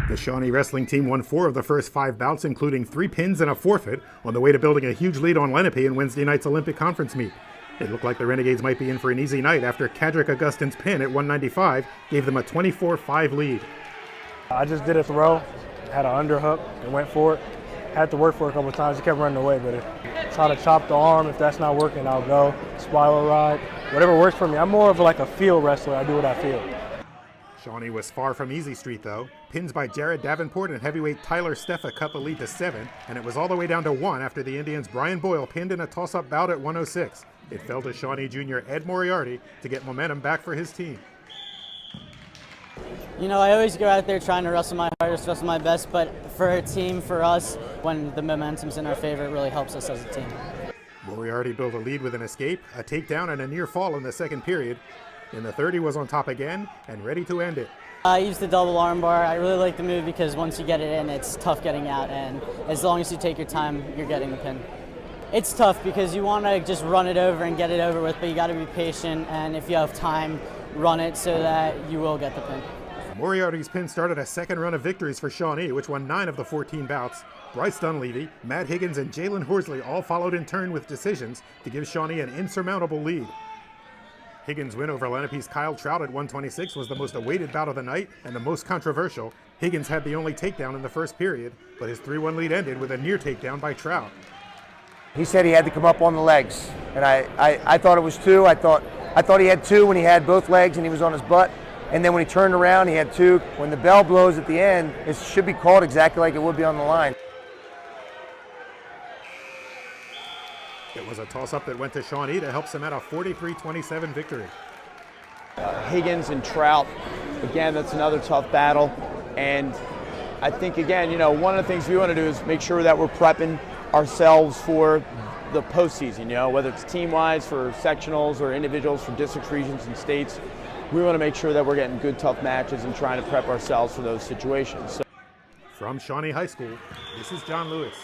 The Shawnee wrestling team won 4 of the first 5 bouts, including 3 pins and a forfeit, on the way to building a huge lead on Lenape in Wednesday night's Olympic Conference meet. It looked like the Renegades might be in for an easy night after Cadric Augustin's pin at 195 gave them a 24-5 lead. I just did a throw, had an underhook, and went for it. Had to work for it a couple of times. He kept running away, but try to chop the arm. If that's not working, I'll go. Spiral ride, whatever works for me. I'm more of like a feel wrestler. I do what I feel. Shawnee was far from easy street, though. Pins by Jared Davenport and heavyweight Tyler Steffa cut the lead to 7, and it was all the way down to 1 after the Indians' Brian Boyle pinned in a toss-up bout at 106. It fell to Shawnee junior Ed Moriarty to get momentum back for his team. You know, I always go out there trying to wrestle my hardest, wrestle my best, but for a team, for us, when the momentum's in our favor, it really helps us as a team. Moriarty built a lead with an escape, a takedown, and a near fall in the second period. In the third, he was on top again and ready to end it. I used the double armbar. I really like the move because once you get it in, it's tough getting out, and as long as you take your time, you're getting the pin. It's tough because you want to just run it over and get it over with, but you got to be patient, and if you have time, run it so that you will get the pin. Moriarty's pin started a second run of victories for Shawnee, which won 9 of the 14 bouts. Bryce Dunleavy, Matt Higgins, and Jalen Horsley all followed in turn with decisions to give Shawnee an insurmountable lead. Higgins' win over Lenape's Kyle Trout at 126 was the most awaited bout of the night and the most controversial. Higgins had the only takedown in the first period, but his 3-1 lead ended with a near takedown by Trout. He said he had to come up on the legs, and I thought it was 2. I thought he had 2 when he had both legs and he was on his butt, and then when he turned around, he had 2. When the bell blows at the end, it should be called exactly like it would be on the line. It was a toss-up that went to Shawnee to help cement a 43-27 victory. Higgins and Trout, again, that's another tough battle, and I think, again, you know, one of the things we want to do is make sure that we're prepping ourselves for the postseason, you know, whether it's team-wise for sectionals or individuals for districts, regions, and states. We want to make sure that we're getting good, tough matches and trying to prep ourselves for those situations. From Shawnee High School, this is John Lewis.